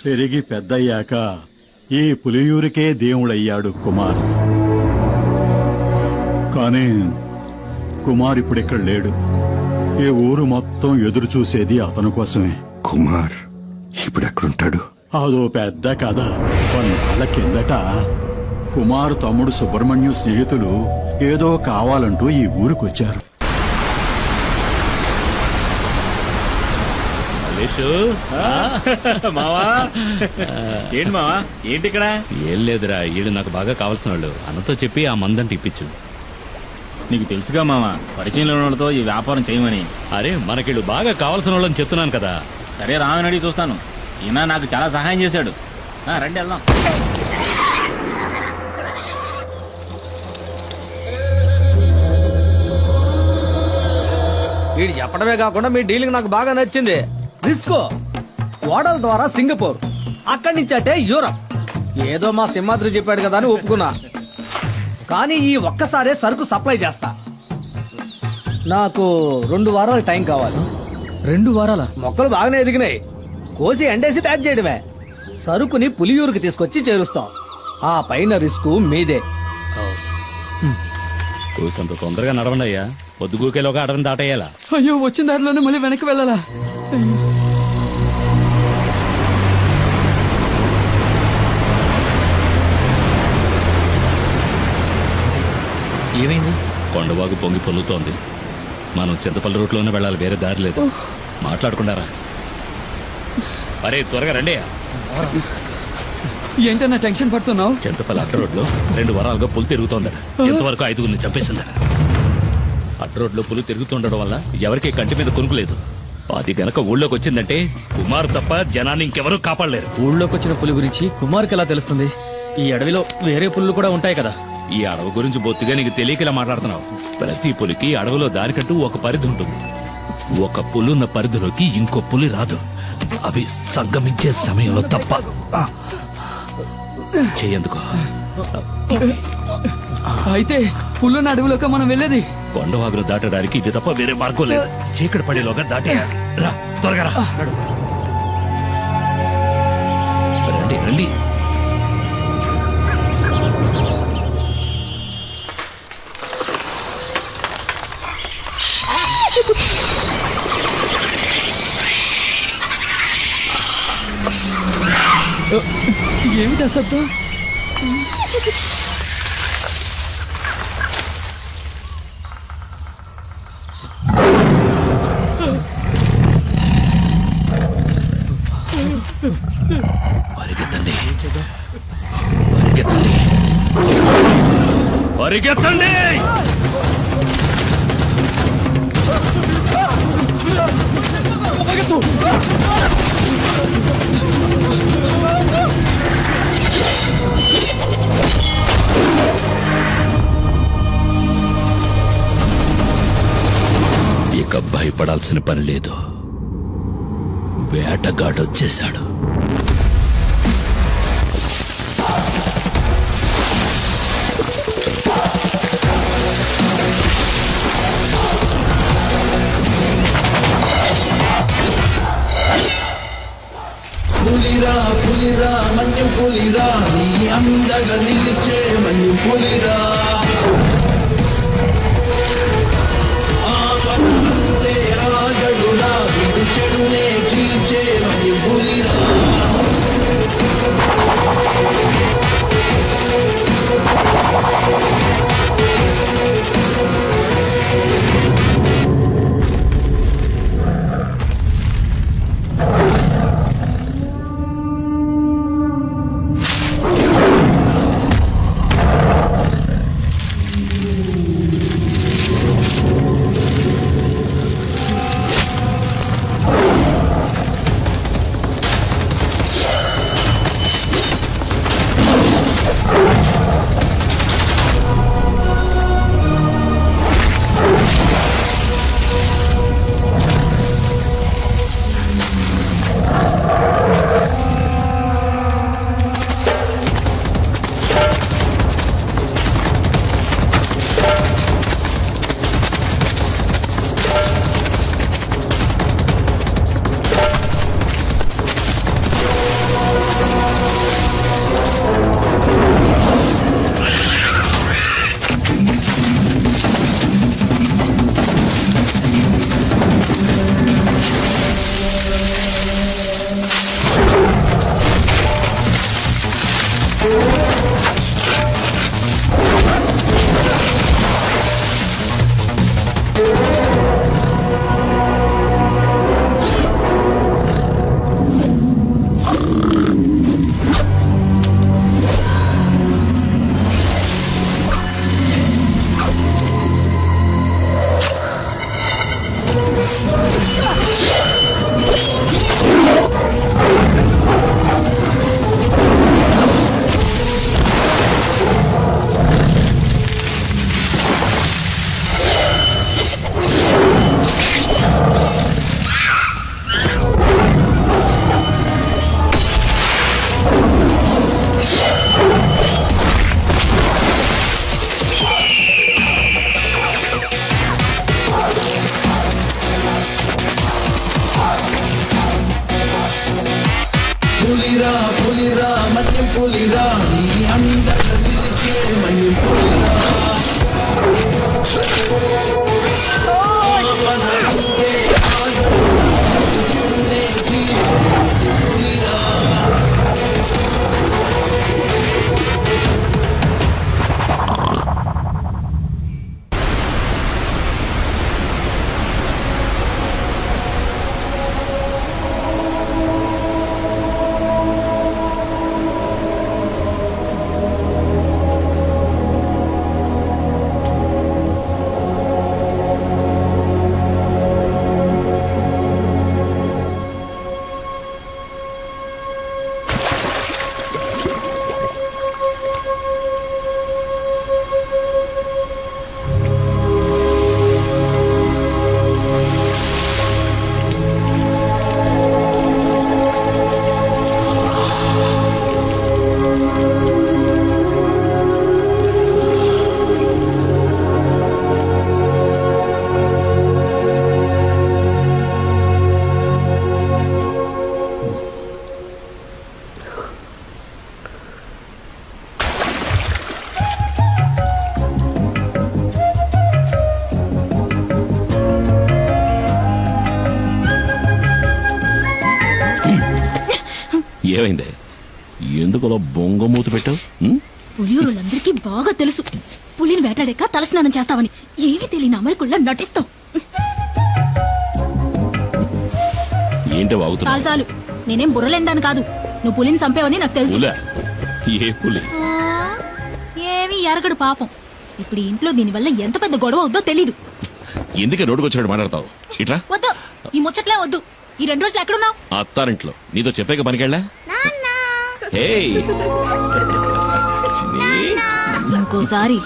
పెరిగి పెద్దయ్యాక ఈ పులియూరికే దేవుడయ్యాడు కుమార్. కానీ కుమార్ ఇప్పుడిక్కడ లేడు. ఈ ఊరు మొత్తం ఎదురు చూసేది అతని కోసమే. కుమార్ ఇప్పుడు ఎక్కడుంటాడు? అదో పెద్ద కథ. కొన్నాళ్ళ కిందట కుమార్ తమ్ముడు సుబ్రహ్మణ్యం స్నేహితులు ఏదో కావాలంటూ ఈ ఊరికొచ్చారు. మావా ఏంటి మావా ఏంటి ఇక్కడ? ఏం లేదురా, వీళ్ళు నాకు బాగా కావాల్సిన వాళ్ళు. అన్నతో చెప్పి ఆ మందంటే ఇప్పించు. నీకు తెలుసుగా మావా, పరిచయంలో ఉన్న వాళ్ళతో ఈ వ్యాపారం చేయమని. అరే మనకిళ్ళు బాగా కావాల్సిన వాళ్ళని చెప్తున్నాను కదా. సరే రామని అడిగి చూస్తాను. ఈయన నాకు చాలా సహాయం చేశాడు. రండి వెళ్దాం. వీడు చెప్పడమే కాకుండా మీ డీలింగ్ నాకు బాగా నచ్చింది. రిస్కో ఓడల ద్వారా సింగపూర్, అక్కడి నుంచి అంటే యూరప్. ఏదో మా సింహాద్రి చెప్పాడు కదా అని ఒప్పుకున్నా. కానీ ఈ ఒక్కసారే సరుకు సప్లై చేస్తా. నాకు 2 వారాల టైం కావాలి. 2 వారాల? మొక్కలు బాగానే ఎదిగినాయి. కోసి ఎండేసి ప్యాక్ చేయడమే. సరుకుని పులియూరుకి తీసుకొచ్చి చేరుస్తాం. ఆ పైన రిస్క్ మీదే. కూసంత తొందరగా నడవండి అయ్యా. పొద్దుగూకేలోగా అడవిని దాటేయాలా? అయ్యో, వచ్చిన దారిలోనే మళ్ళీ వెనక్కి వెళ్ళాలా? ఏమైంది? కొండవాగు పొంగి పొల్లుతోంది. మనం చింతపల్లి రూట్లోనే వెళ్ళాలి, వేరే దారి లేదు. మాట్లాడుకున్నారా? అరే త్వరగా రండి. ఏంటన్నా టెన్షన్ పడుతున్నావు? చింతపల్లి అడ్డ రోడ్లో 2 వారాలుగా పులి తిరుగుతోందట. ఎంతవరకు 5గురిని చంపేసిందట. అడ్డ రోడ్లో పులి తిరుగుతుండడం వల్ల ఎవరికి కంటి మీద కొనుక్కులేదు. అది గనక ఊళ్ళోకి వచ్చిందంటే కుమార్ తప్ప జనాన్ని ఇంకెవరూ కాపాడలేరు. ఊళ్ళోకి వచ్చిన పులి గురించి కుమార్కి ఎలా తెలుస్తుంది? ఈ అడవిలో వేరే పులులు కూడా ఉంటాయి కదా. ఈ అడవి గురించి బొత్తిగా నీకు తెలియకలా మాట్లాడుతున్నావు. ప్రతి పులికి అడవిలో దానికంటూ ఒక పరిధి ఉంటుంది. ఒక పులున్న పరిధిలోకి ఇంకో పులి రాదు. అవి సంగమించే సమయంలో తప్ప. చేయందుకో. అయితే పుల్లున్న అడవిలోకి మనం వెళ్ళేది? కొండవాగులు దాటడానికి ఇది తప్ప వేరే మార్గం లేదు. చీకటి పడేలోగా దాటే రా, త్వరగా రా. రండి రండి. ఏమిటా శబ్దం? పరిగెత్తండి, పరిగెత్తండి, పరిగెత్తండి. ఇక భయపడాల్సిన పని లేదు. వేటగాడొచ్చేశాడు. పులిరా పులిరా మన్యం పులిరా, నీ అందగా నిలిచే మన్యం పులిరా. ఆపద అంతే ఆగడురా, విడు చెడునే చీల్చే మన్యం పులిరా. ఏమైంది? ఎందుకు అలా బొంగమూతి పెట్టావు? పులియూరులందరికీ బాగా తెలుసు పులిని వేటాడాక తలస్నానం చేస్తావని. ఏమీ తెలియని అమాయకుల్లా నటిస్తావు. ఏంటి వాగుతున్నా? చాలు చాలు, నేనేం బుర్రలేందాను కాదు. నువ్వు పులిని చంపేవని నాకు తెలుసు. పులా? ఏ పులి? ఏమీ ఎరగడు పాపం. ఇప్పుడు ఈ ఇంట్లో దీనివల్ల ఎంత పెద్ద గొడవ అవుద్దో తెలీదు. ఎందుకే రోడ్డుకు వచ్చినట్టు మాట్లాడతావు? ఇట్రా. వద్దు, ఈ ముచ్చట్లే వద్దు. ఈ 2 రోజులు ఎక్కడున్నావు? అత్తారింట్లో నీతో చెప్పాక పనికెళ్ళా? ఏయ్! చిన్ని. ఇంకోసారి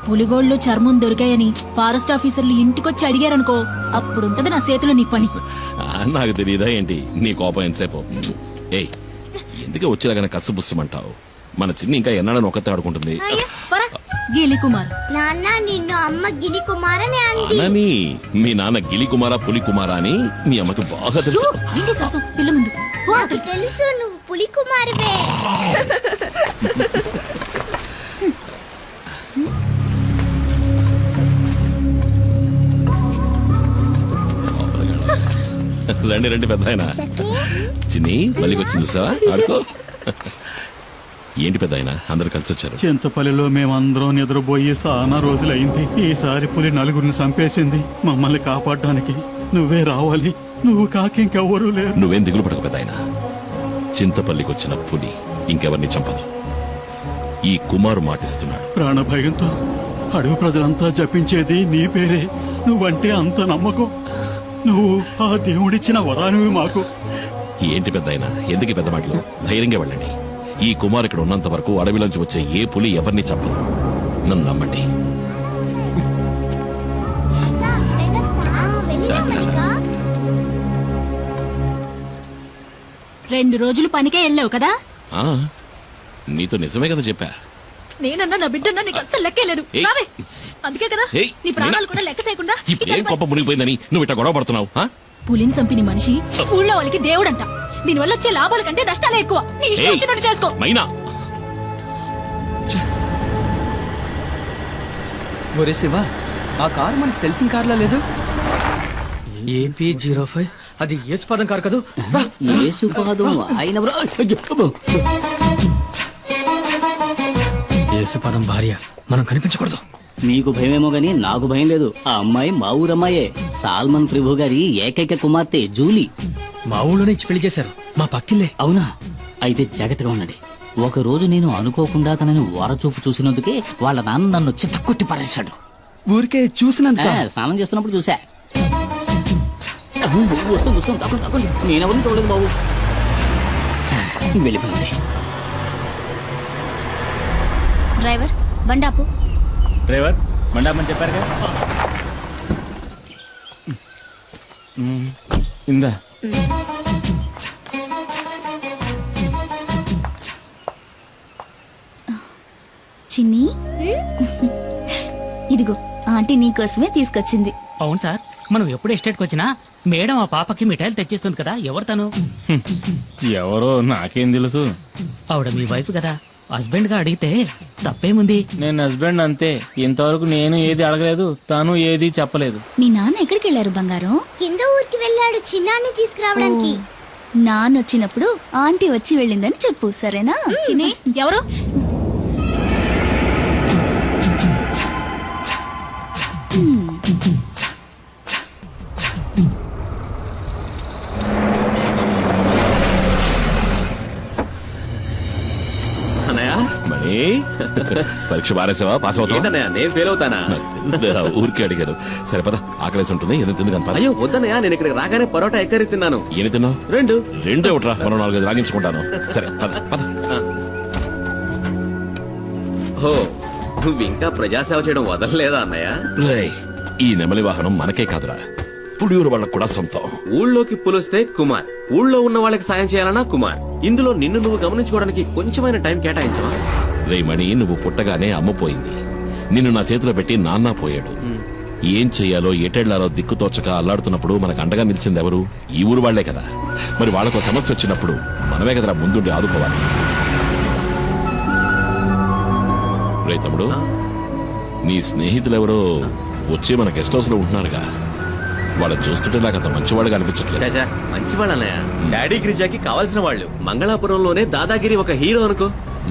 పులిగోళ్ళు చర్మం దొరికాయని ఫారెస్ట్ ఆఫీసర్లు ఇంటికొచ్చి అడిగారనుకో, అప్పుడుంటది నా చేతిలో నీ పని. నాకు తెలియదా ఏంటి నీ కోపం ఎంతసేపు? ఏయ్, ఎందుకే వచ్చేలాగానే కసుబుస్సుమంటావు? మన చిన్ని ఇంకా ఎన్నాడని ఒక్కతే ఆడుకుంటుంది. గీలి కుమార్. నాన్న నిన్ను అమ్మ గిలి కుమారని అంది. అనని మీ నాన్న గిలి కుమారా పులి కుమారా అని మీ అమ్మకి బాగా తెలుసు. ఏంటి సరసం పిల్ల ముందు? పో నాకు అతలికి. తెలుసు నువ్వు పులి కుమారువే. రండి రండి పెద్ద ఆయన. చిన్ని మళ్ళీ వచ్చింది చూసావా? ఆడుకో. ఏంటి పెద్ద ఆయన అందరు కలిసి వచ్చారు? చింతపల్లిలో మేమందరం నిద్రపోయి చాలా రోజులైంది. ఈసారి పులి 4 చంపేసింది. మమ్మల్ని కాపాడడానికి నువ్వే రావాలి. నువ్వు కాకింకెవ్వరూ లేరు. నువ్వేం దిగులు పడకు పెద్ద ఆయన. చింతపల్లికి వచ్చిన పులి ఇంకెవరిని చంపదు. ఈ కుమారు మాటిస్తున్నాడు. ప్రాణభయంతో అడవి ప్రజలంతా జపించేది నీ పేరే. నువ్వంటే అంత నమ్మకం. నువ్వు ఆ దేవుడిచ్చిన వరానివి మాకు. ఏంటి పెద్ద ఆయన ఎందుకు పెద్ద మాటలు? ధైర్యంగా వెళ్ళండి. ఈ కుమార్ ఇక్కడ ఉన్నంత వరకు అడవిలోంచి వచ్చే ఏ పులి ఎవరిని చంపదు. నన్ను నమ్మండి. వెళ్ళిరా. 2 రోజులు పనికే వెళ్ళావు కదా? ఆ, నీతో నిజమే కదా చెప్పా. నేనన్నా నా బిడ్డన్నా నీకు అస్సలు లెక్కే లేదు. ఏయ్. రావే. అందుకే కదా ఏయ్, నీ ప్రాణాలు నేనా? కూడా లెక్క చేయకుండా ఇప్పుడు ఏం కొప్ప మునిగిపోయిందని నువ్వు ఇట్లా గొడవ పడుతున్నావు? ఆ? పులిని చంపిన మనిషి ఊళ్ళో వాళ్ళకి దేవుడంట. దీనివల్ల వచ్చే లాభాల కంటే నష్టాలే ఎక్కువ. నీ ఇష్టం ఏయ్, వచ్చినట్టు చేసుకో. మైనా ఒరే శివ, ఆ కారు మనకు తెలిసిన కార్లా లేదు. AP05 అది యేసుపాదం కారు కదూ. రా. యేసుపాదం భార్య మనం కనిపించకూడదు. మీకు భయమేమో గానీ నాకు భయం లేదు. ఆ అమ్మాయి మా ఊరమ్మాయే. సాల్మన్ ప్రభు గారి ఏకైక కుమార్తె జూలీ. మా ఊళ్ళోనే ఇచ్చి పెళ్లి చేశారు. మా పక్కిల్లే. అవునా? అయితే జాగ్రత్తగా ఉండండి. ఒక రోజు నేను అనుకోకుండా తనని వరచూపు చూసినందుకే వాళ్ళ నాన్న నన్ను చిత్తకొట్టి పారేశాడు. ఊరికే చూసినందుకు. స్నానం చేస్తున్నప్పుడు చూసా. వస్తుంది తప్పకుండా తప్పకుండా. నేనెవరిని చూడలేదు బాబు. వెళ్ళిపోయింది. డ్రైవర్ బండాపు. డ్రైవర్ మండపమని చెప్పారు కదా. ఇందా చిన్ని ఇదిగో ఆంటీ నీకోసమే తీసుకొచ్చింది. అవును సార్, మనం ఎప్పుడు ఎస్టేట్కి వచ్చినా మేడం ఆ పాపకి మిఠాయిలు తెచ్చిస్తుంది కదా. ఎవరు తను? ఎవరో నాకేం తెలుసు. ఆవిడ మీ వైఫ్ కదా. హస్బెండ్ గా అడిగితే తప్పేముంది? నేను హస్బెండ్ అంతే. ఇంతవరకు నేను ఏది అడగలేదు, తను ఏది చెప్పలేదు. మీ నాన్న ఎక్కడికి వెళ్ళారు బంగారం? కింద ఊరికి వెళ్ళాడు చిన్నాన్ని తీసుకురావడానికి. నాన్న వచ్చినప్పుడు ఆంటీ వచ్చి వెళ్ళిందని చెప్పు, సరేనా? చిన్ని ఎవరు? మణి పరీక్ష బారేసావా? పాస్ అవుతావా? నేను ఫెయిల్ అవుతానా? తెలుసులేరా, ఊరికే అడిగారు. సరే పద, ఆకలేసి ఉంటుంది. ఏదో తింది కనపడ. అయ్యో వద్దనయ్యా, నేను ఇక్కడ రాగానే పరోటా ఎక్కరి తిన్నాను. ఏమి తిన్నావు? 2 రెండే ఒకట్రా, మరో 4 రాగించుకుంటాను. సరే పద పద. ఓ, నువ్వు ఇంకా ప్రజాసేవ చేయడం వదలలేదా అన్నయ్య? రేయ్, ఈ నెమలి వాహనం మనకే కాదురా, పుడియూరు వాళ్ళకు కూడా సొంతం. ఊళ్ళోకి పులిస్తే కుమార్, ఊళ్ళో ఉన్న వాళ్ళకి సాయం చేయాలన్నా కుమార్. ఇందులో నిన్ను నువ్వు గమనించుకోవడానికి కొంచెమైన టైం కేటాయించవా? రేమణి, నువ్వు పుట్టగానే అమ్మ పోయింది. నిన్ను నా చేతిలో పెట్టి నాన్న పోయాడు. ఏం చెయ్యాలో ఎటెళ్లాలో దిక్కుతోచక అల్లాడుతున్నప్పుడు మనకు అండగా నిలిచింది ఎవరు? ఈ ఊరు వాళ్లే కదా. మరి వాళ్ళకు సమస్య వచ్చినప్పుడు మనమే కదరా ముందుండి ఆదుకోవాలి. రే తమ్ముడు, నీ స్నేహితులెవరో వచ్చి మన గెస్ట్ హౌస్ లో ఉంటున్నారుగా. వాళ్ళని చూస్తుంటే నాకు అంత మంచివాడుగా అనిపించట్లేదు. చాచా మంచి వాళ్ళు అన్నయ్య. డాడీ గిరిజాకి కావాల్సిన వాళ్ళు. మంగళాపురంలోనే దాదాగిరి ఒక హీరో అనుకో.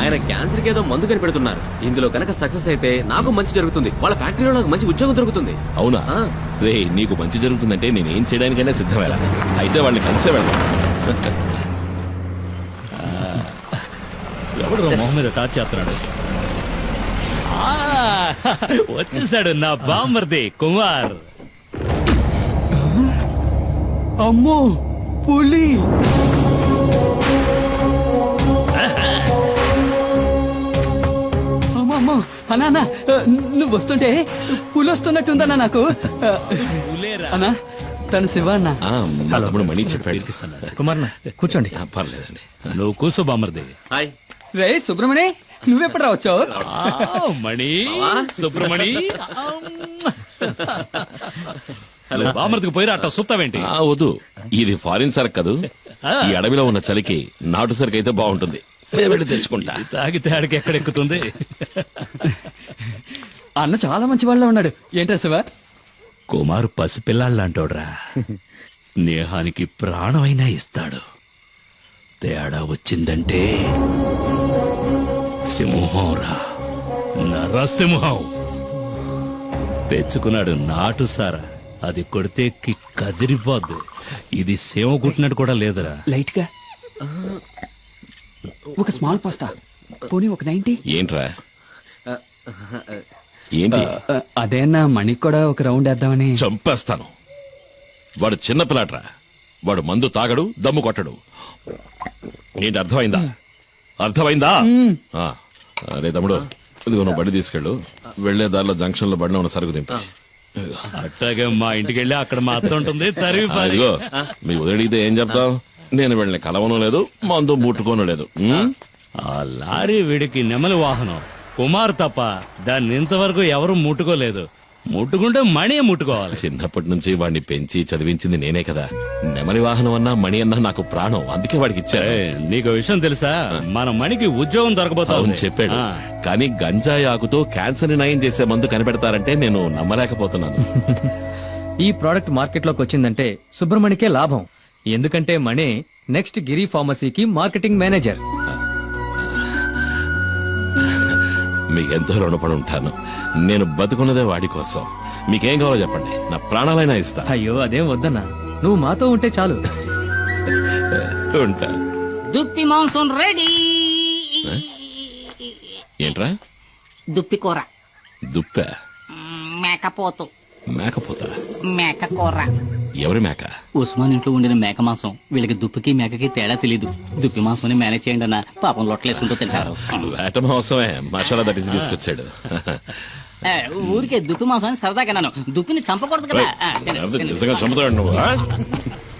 ఆయన క్యాన్సర్ కి ఏదో మందు కనిపెడుతున్నారు. ఇందులో కనుక సక్సెస్ అయితే నాకు మంచి జరుగుతుంది, వాళ్ళ ఫ్యాక్టరీలో నాకు మంచి ఉద్యోగం దొరుకుతుంది. అవునా? రే, నీకు మంచి జరుగుతుందంటే నేనేం చేయడానికైనా సిద్ధమేలా. అయితే వాళ్ళని కలిసే వెళ్దాం. ఎవడు మొహం మీద టాచ్ చేస్తున్నాడు? వచ్చేసాడు నా బామ్మర్ది కుమార్. అమ్మో పులి! అమ్మో అన్నా అన్నా, నువ్వు వస్తుంటే పులి వస్తున్నట్టుందన్నా నాకు. అన్నా తను శివ అన్న. మా తమ్ముడు మణి చెప్పాడు. కుమార్ కూర్చోండి. పర్లేదండి. నువ్వు కూర్చో బామ్మర్ది. హాయ్ రే సుబ్రమణి, నువ్వెప్పుడు రావచ్చావు? మణి సుబ్రమణి. హలో బామ్మర్దికి పోయిరా, అట్ట సుత్తావేంటి? వద్దు, ఇది ఫారిన్ సరుకు కదూ. ఈ అడవిలో ఉన్న చలికి నాటు సరుకు అయితే బాగుంటుంది. వెళ్ళి తెచ్చుకుంటా. తాగితే ఆడికి ఎక్కడెక్కుతుంది? అన్న చాలా మంచి వాళ్ళ ఉన్నాడు. ఏంటా శివ? కుమారు పసిపిల్లాళ్ళంటోడ్రా. స్నేహానికి ప్రాణమైనా ఇస్తాడు. తేడా వచ్చిందంటే సింహంరా, నరసింహం. తెచ్చుకున్నాడు నాటు సారా. అది కొడితే కదిరిపోద్దు. ఇది సేవ కుట్టినట్టు కూడా లేదురా. లైట్ గా ఒక స్మాల్ పాస్తా, పోనీ ఒక 90. ఏంట్రా ఏంటి? అదే అన్న, మణికి కూడా ఒక రౌండ్ వేద్దామని. చంపేస్తాను. వాడు చిన్నపిల్లాడ్రా. వాడు మందు తాగడు, దమ్ము కొట్టడు. ఏంటి అర్థమైందా? అర్థమైందా? అరే తమ్ముడు, ఇదిగో నువ్వు బండి తీసుకెళ్ళు. వెళ్లే దారిలో జంక్షన్ లో బండిలో ఉన్న సరుకు దింపి. అట్టాగే మా ఇంటికి వెళ్ళి అక్కడ మాత్రం ఉంటుంది. ఇదిగో మీ వదిలితే ఏం చెప్తావు? నేను వెళ్ళిన కలవను లేదు, మందు ముట్టుకోను లేదు. ఆ లారీ వీడికి నెమలి వాహనం. కుమార్ తప్ప దాన్ని ఇంతవరకు ఎవరు ముట్టుకోలేదు. ముట్టుకుంటే మణి ముట్టుకోవాలి. చిన్నప్పటి నుంచి వాడిని పెంచి చదివించింది నేనే కదా. నెమలి వాహనం అన్నా మణి అన్నా నాకు ప్రాణం. అందుకే వాడికి ఇచ్చారు. నీకు విషయం తెలుసా? మన మణికి ఉద్యోగం దొరకబోతా అవును చెప్పాడు. కానీ గంజాయి ఆకుతో క్యాన్సర్ ని నయం చేసే మందు కనిపెడతారంటే నేను నమ్మలేకపోతున్నాను. ఈ ప్రోడక్ట్ మార్కెట్ లోకి వచ్చిందంటే సుబ్రమణికే లాభం. ఎందుకంటే మణి నెక్స్ట్ గిరి ఫార్మసీకి మార్కెటింగ్ మేనేజర్. మీకెంతో రుణపడి ఉంటాను. నేను బతుకున్నదే వాడి కోసం. మీకేం కావాలో చెప్పండి, నా ప్రాణాలైనా ఇస్తా. అయ్యో అదేం వద్దన్నా, నువ్వు మాతో ఉంటే చాలు. ఉంటా. దుప్పి మాంసం రెడీ. ఏంట్రా? దుప్పి కూర. దుప్ప? మేకపోతు. మేకపోతా? మేక కూర. ఎవరి మేక? ఉస్మాన్ ఇంట్లో ఉండిన మేక మాంసం. వీళ్ళకి దుప్పికి మేకకి తేడా తెలీదు. దుప్పి మాంసం మేనేజ్ చేయండి అన్న, పాపం లొట్టలేసుకుంటూ తింటారు. వేట మాంసమే మసాలా దట్టించి తీసుకొచ్చాడు. ఊరికే దుప్పి మాంసం అని సరదాగా. దుప్పిని చంపకూడదు కదా. నిజంగా చంపుతాడు నువ్వు.